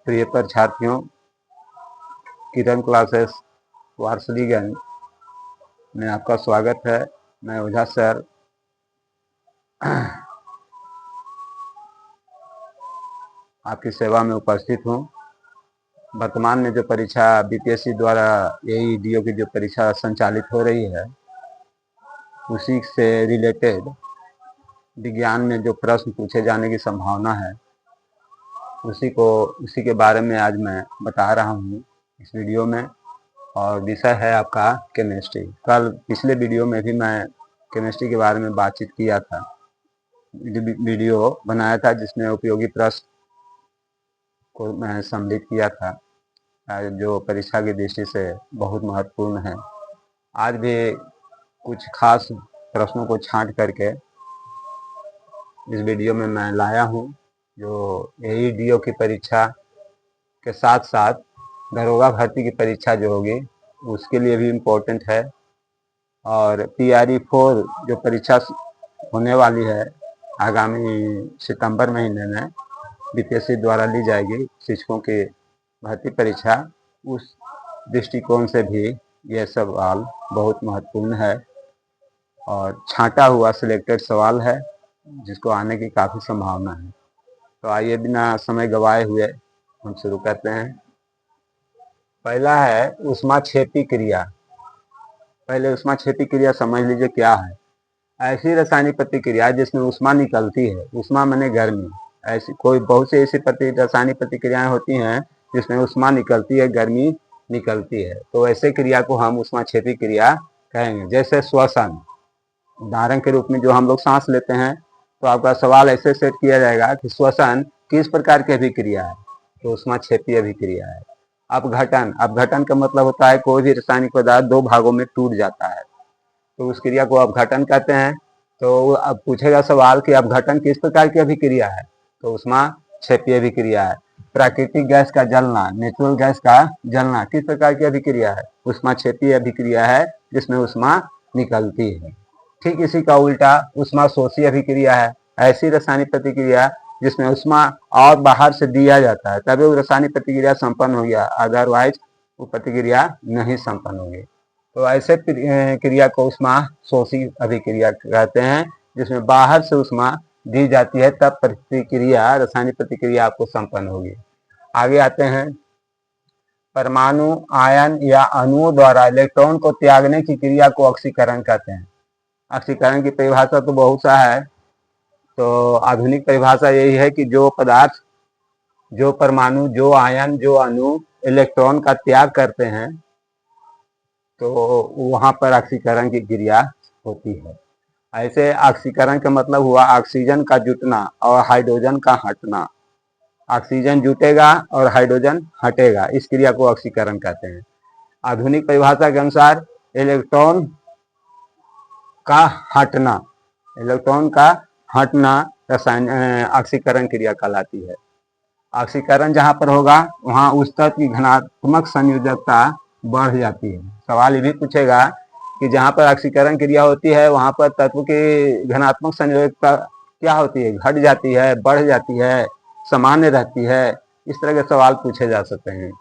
प्रिय परीक्षार्थियों, किरण क्लासेस वारसलीगंज में आपका स्वागत है। मैं ओझा सर आपकी सेवा में उपस्थित हूँ। वर्तमान में जो परीक्षा बीपीएससी द्वारा AEDO की जो परीक्षा संचालित हो रही है, उसी से रिलेटेड विज्ञान में जो प्रश्न पूछे जाने की संभावना है, उसी के बारे में आज मैं बता रहा हूँ इस वीडियो में। और विषय है आपका केमिस्ट्री। कल पिछले वीडियो में भी मैं केमिस्ट्री के बारे में बातचीत किया था, वीडियो बनाया था जिसमें उपयोगी प्रश्न को मैं सम्मिलित किया था, जो परीक्षा की दृष्टि से बहुत महत्वपूर्ण है। आज भी कुछ खास प्रश्नों को छांट करके इस वीडियो में मैं लाया हूँ, जो AEDO की परीक्षा के साथ साथ दरोगा भर्ती की परीक्षा जो होगी उसके लिए भी इम्पोर्टेंट है। और PRE-4 जो परीक्षा होने वाली है आगामी सितंबर महीने में बीपीएससी द्वारा ली जाएगी, शिक्षकों की भर्ती परीक्षा, उस दृष्टिकोण से भी यह सवाल बहुत महत्वपूर्ण है और छांटा हुआ सिलेक्टेड सवाल है जिसको आने की काफ़ी संभावना है। तो आइए बिना समय गवाए हुए हम शुरू करते हैं। पहला है ऊष्माक्षेपी क्रिया। पहले ऊष्माक्षेपी क्रिया समझ लीजिए क्या है। ऐसी रासायनिक प्रतिक्रिया जिसमें ऊष्मा निकलती है, ऊष्मा माने गर्मी। ऐसी बहुत सी ऐसी रासायनिक प्रतिक्रियाएं होती हैं जिसमें ऊष्मा निकलती है, गर्मी निकलती है, तो ऐसे क्रिया को हम ऊष्माक्षेपी क्रिया कहेंगे। जैसे श्वसन, उदाहरण के रूप में जो हम लोग सांस लेते हैं, तो आपका सवाल ऐसे सेट किया जाएगा कि श्वसन किस प्रकार की अभिक्रिया है, तो ऊष्माक्षेपी अभिक्रिया है। अपघटन, अपघटन का मतलब होता है कोई भी रासायनिक पदार्थ दो भागों में टूट जाता है, तो उस क्रिया को अपघटन कहते हैं। तो अब पूछेगा सवाल कि अपघटन किस प्रकार की अभिक्रिया है, तो ऊष्माक्षेपी अभिक्रिया है। प्राकृतिक गैस का जलना, नेचुरल गैस का जलना किस प्रकार की अभिक्रिया है, ऊष्माक्षेपी अभिक्रिया है जिसमें ऊष्मा निकलती है। ठीक इसी का उल्टा ऊष्माशोषी अभिक्रिया है। ऐसी रासायनिक प्रतिक्रिया जिसमें ऊष्मा और बाहर से दिया जाता है तभी वो रासायनिक प्रतिक्रिया संपन्न हो गया, अदरवाइज वो प्रतिक्रिया नहीं संपन्न होगी। तो ऐसे क्रिया को ऊष्माशोषी अभिक्रिया कहते हैं, जिसमें बाहर से ऊष्मा दी जाती है तब प्रतिक्रिया, रासायनिक प्रतिक्रिया आपको संपन्न होगी। आगे आते हैं, परमाणु, आयन या अणुओं द्वारा इलेक्ट्रॉन को त्यागने की क्रिया को ऑक्सीकरण कहते हैं। ऑक्सीकरण की परिभाषा तो बहुत सा है, तो आधुनिक परिभाषा यही है कि जो पदार्थ, जो परमाणु, जो आयन, जो अणु इलेक्ट्रॉन का त्याग करते हैं तो वहां पर ऑक्सीकरण की क्रिया होती है। ऐसे ऑक्सीकरण का मतलब हुआ ऑक्सीजन का जुटना और हाइड्रोजन का हटना। ऑक्सीजन जुटेगा और हाइड्रोजन हटेगा, इस क्रिया को ऑक्सीकरण कहते हैं। आधुनिक परिभाषा के अनुसार इलेक्ट्रॉन का हटना, इलेक्ट्रॉन का हटना रसायन ऑक्सीकरण क्रिया कहलाती है। ऑक्सीकरण जहां पर होगा वहां उस तत्व की घनात्मक संयोजकता बढ़ जाती है। सवाल ये भी पूछेगा कि जहां पर ऑक्सीकरण क्रिया होती है वहां पर तत्व की घनात्मक संयोजकता क्या होती है, घट जाती है, बढ़ जाती है, सामान्य रहती है, इस तरह के सवाल पूछे जा सकते हैं।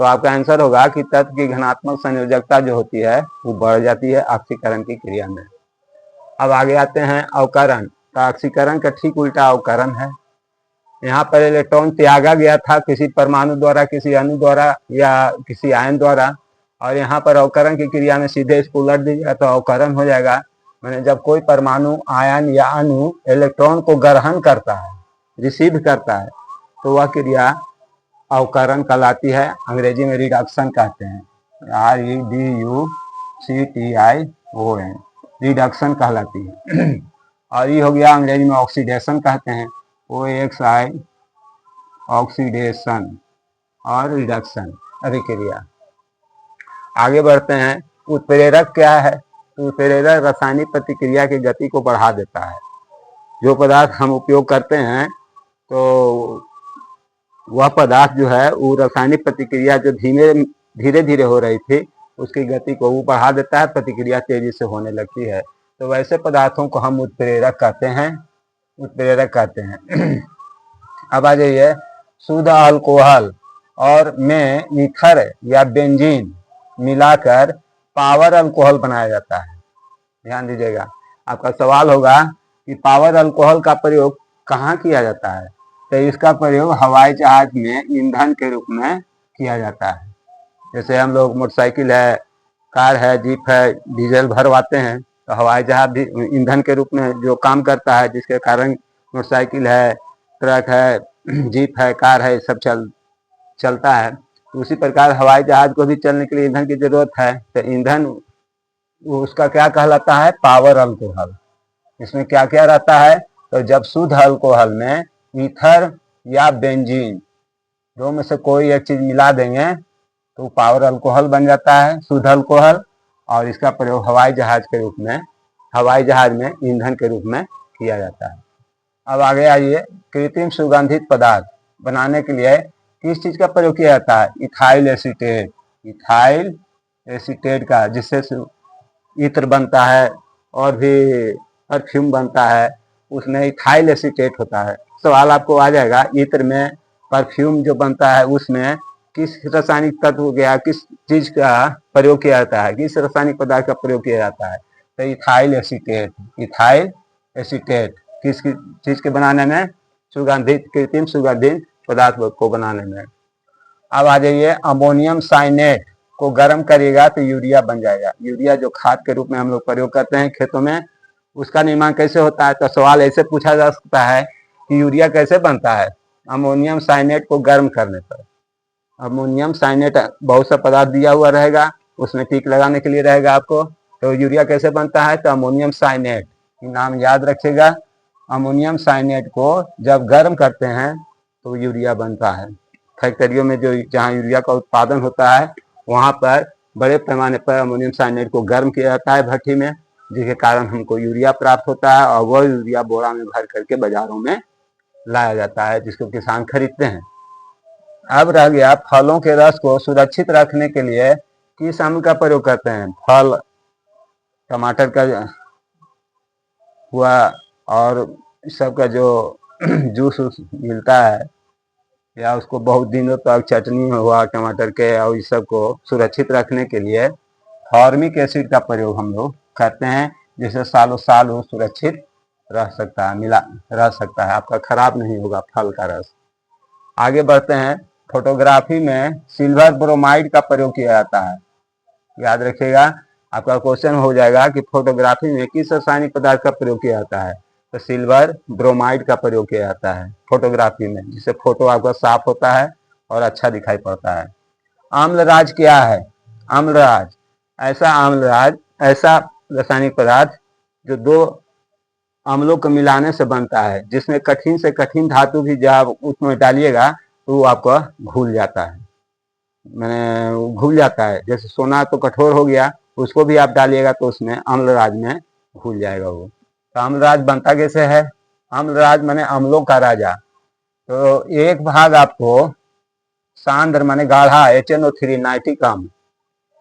तो आपका आंसर होगा कि तत्व की घनात्मक संयोजकता जो होती है वो बढ़ जाती है ऑक्सीकरण की क्रिया में। अब आगे आते हैं अवकरण। तो ऑक्सीकरण का ठीक उल्टा अवकरण है। यहाँ पर इलेक्ट्रॉन त्यागा गया था किसी परमाणु द्वारा, किसी अणु द्वारा या किसी आयन द्वारा, और यहाँ पर अवकरण की क्रिया में सीधे इसको उलट दीजिएगा तो अवकरण हो जाएगा। मैंने जब कोई परमाणु, आयन या अणु इलेक्ट्रॉन को ग्रहण करता है, रिसीव करता है, तो वह क्रिया अवकरण कहलाती है। अंग्रेजी में रिडक्शन कहते हैं, REDUCTION, रिडक्शन कहलाती है। और ये हो गया अंग्रेजी में ऑक्सीडेशन कहते हैं, OXI, ऑक्सीडेशन और रिडक्शन अभिक्रिया। आगे बढ़ते हैं, उत्प्रेरक क्या है। तो उत्प्रेरक रासायनिक प्रतिक्रिया की गति को बढ़ा देता है। जो पदार्थ हम उपयोग करते हैं तो वह पदार्थ जो है वो रासायनिक प्रतिक्रिया जो धीरे धीरे हो रही थी उसकी गति को वो बढ़ा देता है, प्रतिक्रिया तेजी से होने लगती है। तो वैसे पदार्थों को हम उत्प्रेरक कहते हैं, उत्प्रेरक कहते हैं। अब आ जाइए शुद्ध अल्कोहल और में ईथर या बेंजीन मिलाकर पावर अल्कोहल बनाया जाता है। ध्यान दीजिएगा, आपका सवाल होगा कि पावर अल्कोहल का प्रयोग कहाँ किया जाता है, तो इसका प्रयोग हवाई जहाज में ईंधन के रूप में किया जाता है। जैसे हम लोग मोटरसाइकिल है, कार है, जीप है, डीजल भरवाते हैं, तो हवाई जहाज भी ईंधन के रूप में जो काम करता है, जिसके कारण मोटरसाइकिल है, ट्रक है, जीप है, कार है, सब चलता है। उसी प्रकार हवाई जहाज को भी चलने के लिए ईंधन की जरूरत है, तो ईंधन उसका क्या कहलाता है, पावर अल्कोहल। इसमें क्या क्या रहता है, तो जब शुद्ध अल्कोहल में ईथर या बेंजीन दो में से कोई एक चीज मिला देंगे तो पावर अल्कोहल बन जाता है, शुद्ध अल्कोहल, और इसका प्रयोग हवाई जहाज के रूप में, हवाई जहाज में ईंधन के रूप में किया जाता है। अब आगे आइए, कृत्रिम सुगंधित पदार्थ बनाने के लिए किस चीज का प्रयोग किया जाता है, इथाइल एसीटेट। इथाइल एसीटेट का, जिससे इत्र बनता है और भी परफ्यूम बनता है, उसमें इथाइल एसीटेट होता है। सवाल आपको आ जाएगा, इत्र में परफ्यूम जो बनता है उसमें किस रासायनिक तत्व का, किस चीज का प्रयोग किया जाता है, किस रासायनिक पदार्थ का प्रयोग किया जाता है, तो इथाइल एसीटेट। इथाइल एसीटेट किस चीज के बनाने में, सुगंधित, कृत्रिम सुगंधित पदार्थ को बनाने में। अब आ जाइए, अमोनियम साइनेट को गर्म करिएगा तो यूरिया बन जाएगा। यूरिया जो खाद के रूप में हम लोग प्रयोग करते हैं खेतों में, उसका निर्माण कैसे होता है, तो सवाल ऐसे पूछा जा सकता है कि यूरिया कैसे बनता है, अमोनियम साइनेट को गर्म करने पर। अमोनियम साइनेट बहुत सा पदार्थ दिया हुआ रहेगा, उसमें टिक लगाने के लिए रहेगा आपको, तो यूरिया कैसे बनता है, तो अमोनियम साइनेट, नाम याद रखिएगा। अमोनियम साइनेट को जब गर्म करते हैं तो यूरिया बनता है। फैक्ट्रियों में जो जहाँ यूरिया का उत्पादन होता है, वहाँ पर बड़े पैमाने पर अमोनियम साइनेट को गर्म किया जाता है भट्टी में, जिसके कारण हमको यूरिया प्राप्त होता है, और वह यूरिया बोरा में भर करके बाजारों में लाया जाता है, जिसको किसान खरीदते हैं। अब रह गया, फलों के रस को सुरक्षित रखने के लिए किस अम्ल का प्रयोग करते हैं। फल, टमाटर का हुआ, और सबका जो जूस मिलता है, या उसको बहुत दिनों तक चटनी हुआ टमाटर के, और इस सब को सुरक्षित रखने के लिए फॉर्मिक एसिड का प्रयोग हम लोग करते हैं, जिससे सालों साल वो सुरक्षित रह सकता है, मिला रह सकता है, आपका खराब नहीं होगा फल का रस। आगे बढ़ते हैं, फोटोग्राफी में सिल्वर ब्रोमाइड का प्रयोग किया जाता है। याद रखिएगा, आपका क्वेश्चन हो जाएगा कि फोटोग्राफी में किस रासायनिक पदार्थ का प्रयोग किया जाता है, तो सिल्वर ब्रोमाइड का प्रयोग किया जाता है फोटोग्राफी में, जिससे फोटो आपका साफ होता है और अच्छा दिखाई पड़ता है। आम्लराज क्या है, आम्लराज ऐसा रासायनिक पदार्थ जो दो अम्लों को मिलाने से बनता है, जिसमें कठिन से कठिन धातु भी जब उसमें डालिएगा तो वो आपको घुल जाता है, मैंने घुल जाता है। जैसे सोना तो कठोर हो गया, उसको भी आप डालिएगा तो उसमें अम्लराज में घुल जाएगा वो। तो अम्लराज बनता कैसे है, अम्लराज माने अम्लों का राजा। तो एक भाग आपको सांद्र माने गाढ़ा HNO3 नाइट्रिक अम्ल,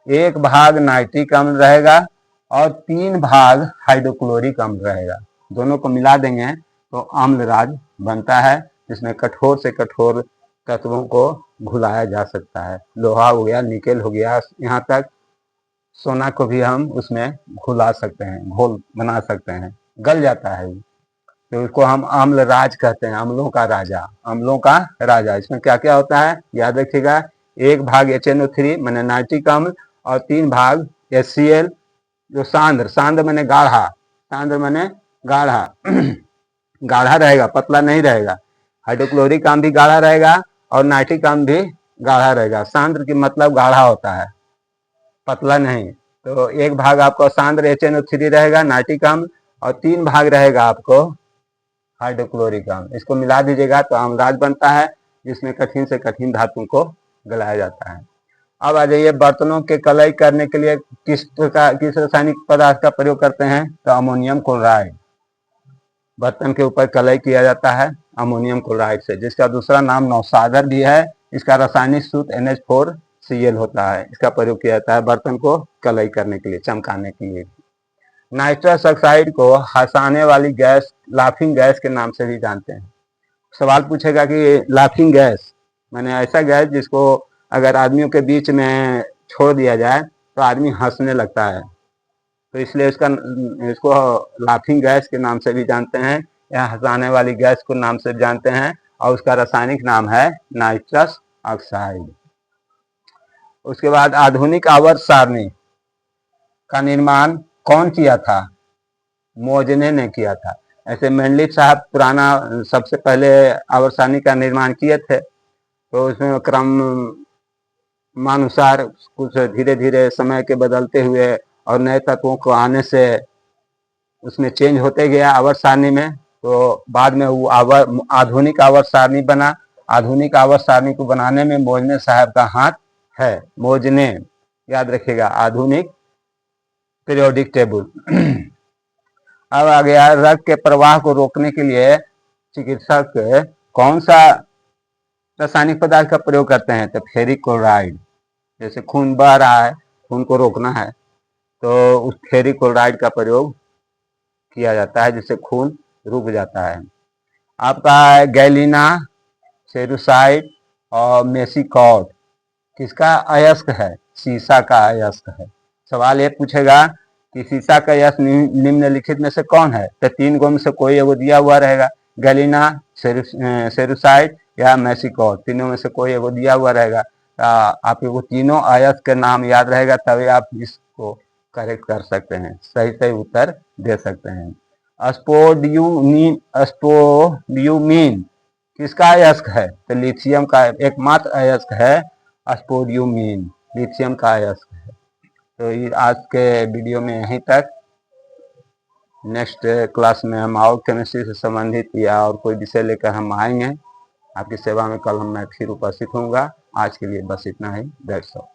एक भाग नाइट्रिक अम्ल रहेगा, और 3 भाग हाइड्रोक्लोरिक अम्ल रहेगा। दोनों को मिला देंगे तो अम्लराज बनता है, जिसमें कठोर से कठोर तत्वों को घुलाया जा सकता है। लोहा हो गया, निकेल हो गया, यहाँ तक सोना को भी हम उसमें घुला सकते हैं, घोल बना सकते हैं, गल जाता है। तो इसको हम अम्लराज कहते हैं, अम्लों का राजा, अम्लों का राजा। इसमें क्या क्या होता है याद रखिएगा, एक भाग HNO3 माने नाइट्रिक अम्ल, और 3 भाग HCl जो सांद्र माने गाढ़ा, सांद्र माने गाढ़ा गाढ़ा रहेगा, पतला नहीं रहेगा। हाइड्रोक्लोरिक अम्ल भी गाढ़ा रहेगा और नाइट्रिक अम्ल भी गाढ़ा रहेगा। सांद्र की मतलब गाढ़ा होता है, पतला नहीं। तो एक भाग आपको सांद्र HNO3 रहेगा नाइट्रिक अम्ल, और 3 भाग रहेगा आपको हाइड्रोक्लोरिक अम्ल। इसको मिला दीजिएगा तो अम्लराज बनता है, जिसमें कठिन से कठिन धातु को गलाया जाता है। अब आ जाइए, बर्तनों के कलई करने के लिए किस रासायनिक पदार्थ का प्रयोग करते हैं, तो अमोनियम क्लोराइड। बर्तन के ऊपर कलई किया जाता है अमोनियम क्लोराइड से, जिसका दूसरा नाम नौसागर भी है। इसका रासायनिक सूत्र NH4Cl होता है। इसका प्रयोग किया जाता है बर्तन को कलई करने के लिए, चमकाने के लिए। नाइट्रस ऑक्साइड को हंसाने वाली गैस, लाफिंग गैस के नाम से भी जानते हैं। सवाल पूछेगा कि लाफिंग गैस मैंने ऐसा गैस जिसको अगर आदमियों के बीच में छोड़ दिया जाए तो आदमी हंसने लगता है, तो इसलिए इसको लाफिंग गैस के नाम से भी जानते हैं या हंसाने वाली गैस को नाम से जानते हैं, और उसका रासायनिक नाम है नाइट्रस ऑक्साइड। उसके बाद आधुनिक आवर्त सारणी का निर्माण कौन किया था? मोजने ने किया था। ऐसे मेंडलीव साहब पुराना सबसे पहले आवर्त सारणी का निर्माण किए थे, तो उसमें क्रमानुसार कुछ धीरे धीरे समय के बदलते हुए और नए तत्वों को आने से उसमें चेंज होते गया आवर्त सारणी में, तो बाद में वो आधुनिक आवर्त सारणी बना। आधुनिक आवर्त सारणी को बनाने में मोजने साहब का हाथ है। मोजने, याद रखिएगा, आधुनिक पीरियोडिक टेबल। अब आ गया रक्त के प्रवाह को रोकने के लिए चिकित्सक कौन सा रासायनिक पदार्थ का प्रयोग करते हैं? तो फेरिक क्लोराइड। जैसे खून बह रहा है, खून को रोकना है, तो उस फेरिक क्लोराइड का प्रयोग किया जाता है, जिससे खून रुक जाता है। आपका गैलिना, सेरुसाइड और मेसिकॉट किसका अयस्क है? सीसा का अयस्क है। सवाल ये पूछेगा कि सीसा का अयस्क निम्नलिखित में से कौन है? तो 3 गो में से कोई एगो दिया हुआ रहेगा, गैलिना, सेरुसाइड या मेसिकॉट, तीनों में से कोई एगो दिया हुआ रहेगा। आप वो तीनों अयस्क के नाम याद रहेगा, तभी आप इसको करेक्ट कर सकते हैं, सही सही उत्तर दे सकते हैं। स्पोड्यूमिन किसका अयस्क है? तो लिथियम का एकमात्र अयस्क है स्पोड्यूमिन, लिथियम का अयस्क है। तो ये आज के वीडियो में यहीं तक। नेक्स्ट क्लास में हम और केमिस्ट्री से संबंधित या और कोई विषय लेकर हम आएंगे। आपकी सेवा में कल मैं फिर उपस्थित होऊंगा। आज के लिए बस इतना ही। That's all.